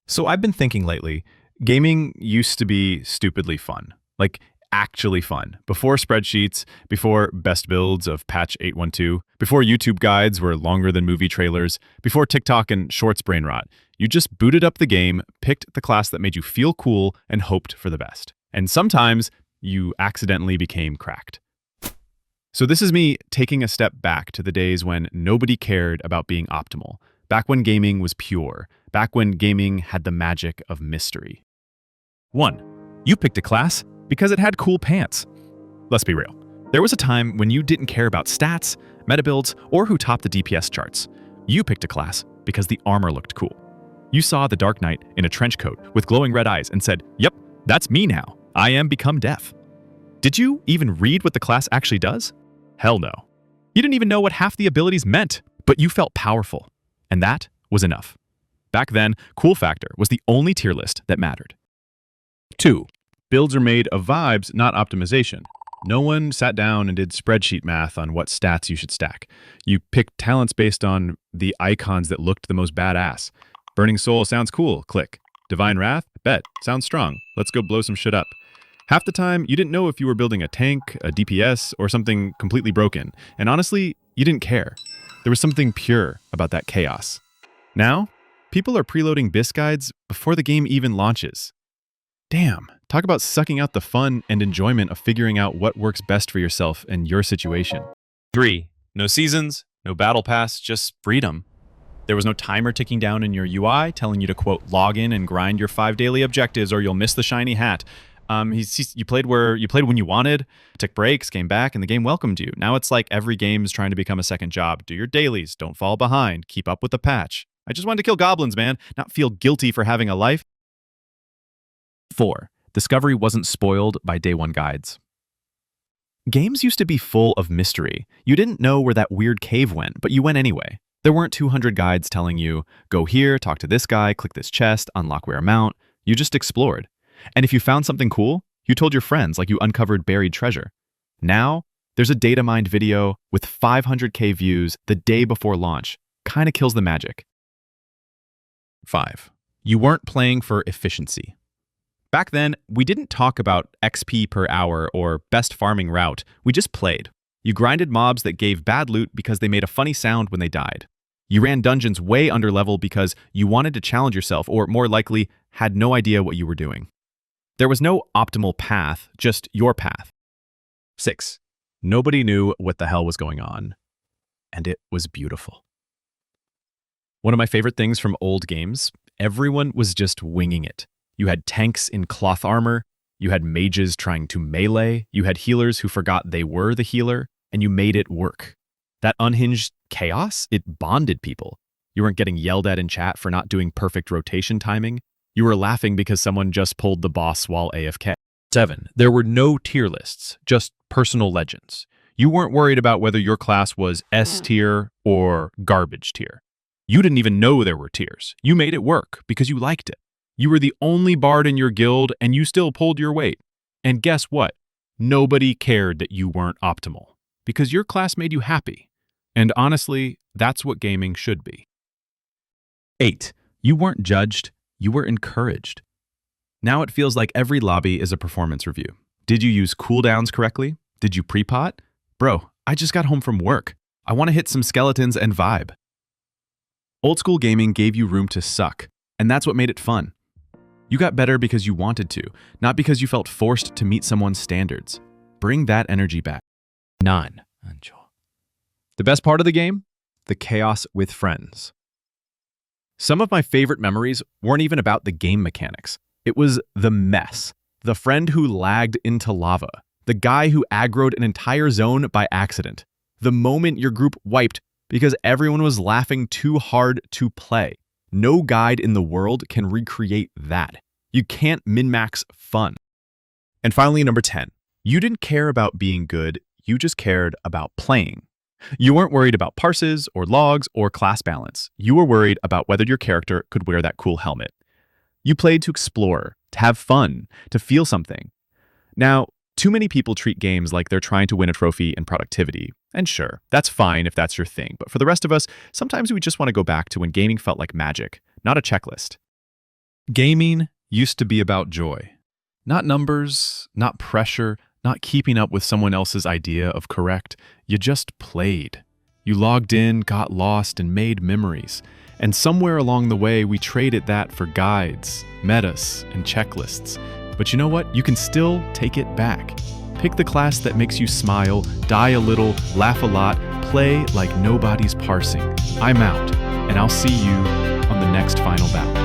So I've been thinking lately, gaming used to be stupidly fun. Like actually fun. Before spreadsheets, before best builds of patch 812, before YouTube guides were longer than movie trailers, before TikTok and shorts brain rot. You just booted up the game, picked the class that made you feel cool, and hoped for the best. And sometimes you accidentally became cracked. So this is me taking a step back to the days when nobody cared about being optimal. Back when gaming was pure. Back when gaming had the magic of mystery. 1. You picked a class because it had cool pants. Let's be real. There was a time when you didn't care about stats, meta builds, or who topped the DPS charts. You picked a class because the armor looked cool. You saw the Dark Knight in a trench coat with glowing red eyes and said, "Yep, that's me now. I am become death." Did you even read what the class actually does? Hell no. You didn't even know what half the abilities meant, but you felt powerful. And that was enough. Back then, cool factor was the only tier list that mattered. 2. Builds are made of vibes, not optimization. No one sat down and did spreadsheet math on what stats you should stack. You picked talents based on the icons that looked the most badass. Burning Soul sounds cool, click. Divine Wrath, bet, sounds strong. Let's go blow some shit up. Half the time, you didn't know if you were building a tank, a DPS, or something completely broken. And honestly, you didn't care. There was something pure about that chaos. Now, people are preloading BIS guides before the game even launches. Damn, talk about sucking out the fun and enjoyment of figuring out what works best for yourself and your situation. 3. No seasons, no battle pass, just freedom. There was no timer ticking down in your UI telling you to, quote, log in and grind your 5 daily objectives or you'll miss the shiny hat. You played when you wanted, took breaks, came back, and the game welcomed you. Now it's like every game's trying to become a second job. Do your dailies, don't fall behind, keep up with the patch. I just wanted to kill goblins, man, not feel guilty for having a life. 4. Discovery wasn't spoiled by day one guides. Games used to be full of mystery. You didn't know where that weird cave went, but you went anyway. There weren't 200 guides telling you, go here, talk to this guy, click this chest, unlock rare mount. You just explored. And if you found something cool, you told your friends like you uncovered buried treasure. Now, there's a data mined video with 500k views the day before launch. Kinda kills the magic. 5. You weren't playing for efficiency. Back then, we didn't talk about XP per hour or best farming route. We just played. You grinded mobs that gave bad loot because they made a funny sound when they died. You ran dungeons way under level because you wanted to challenge yourself or, more likely, had no idea what you were doing. There was no optimal path, just your path. 6. Nobody knew what the hell was going on. And it was beautiful. One of my favorite things from old games, everyone was just winging it. You had tanks in cloth armor, you had mages trying to melee, you had healers who forgot they were the healer, and you made it work. That unhinged chaos, it bonded people. You weren't getting yelled at in chat for not doing perfect rotation timing. You were laughing because someone just pulled the boss while AFK. 7. There were no tier lists, just personal legends. You weren't worried about whether your class was S tier or garbage tier. You didn't even know there were tiers. You made it work because you liked it. You were the only bard in your guild and you still pulled your weight. And guess what? Nobody cared that you weren't optimal because your class made you happy. And honestly, that's what gaming should be. 8. You weren't judged. You were encouraged. Now it feels like every lobby is a performance review. Did you use cooldowns correctly? Did you pre-pot? Bro, I just got home from work. I want to hit some skeletons and vibe. Old school gaming gave you room to suck, and that's what made it fun. You got better because you wanted to, not because you felt forced to meet someone's standards. Bring that energy back. 9. The best part of the game? The chaos with friends. Some of my favorite memories weren't even about the game mechanics. It was the mess. The friend who lagged into lava. The guy who aggroed an entire zone by accident. The moment your group wiped because everyone was laughing too hard to play. No guide in the world can recreate that. You can't min-max fun. And finally, number 10. You didn't care about being good, you just cared about playing. You weren't worried about parses or logs or class balance. You were worried about whether your character could wear that cool helmet. You played to explore, to have fun, to feel something. Now, too many people treat games like they're trying to win a trophy in productivity. And sure, that's fine if that's your thing. But for the rest of us, sometimes we just want to go back to when gaming felt like magic, not a checklist. Gaming used to be about joy. Not numbers, not pressure, not keeping up with someone else's idea of correct. You just played. You logged in, got lost, and made memories. And somewhere along the way, we traded that for guides, metas, and checklists. But you know what? You can still take it back. Pick the class that makes you smile, die a little, laugh a lot, play like nobody's parsing. I'm out, and I'll see you on the next final bout.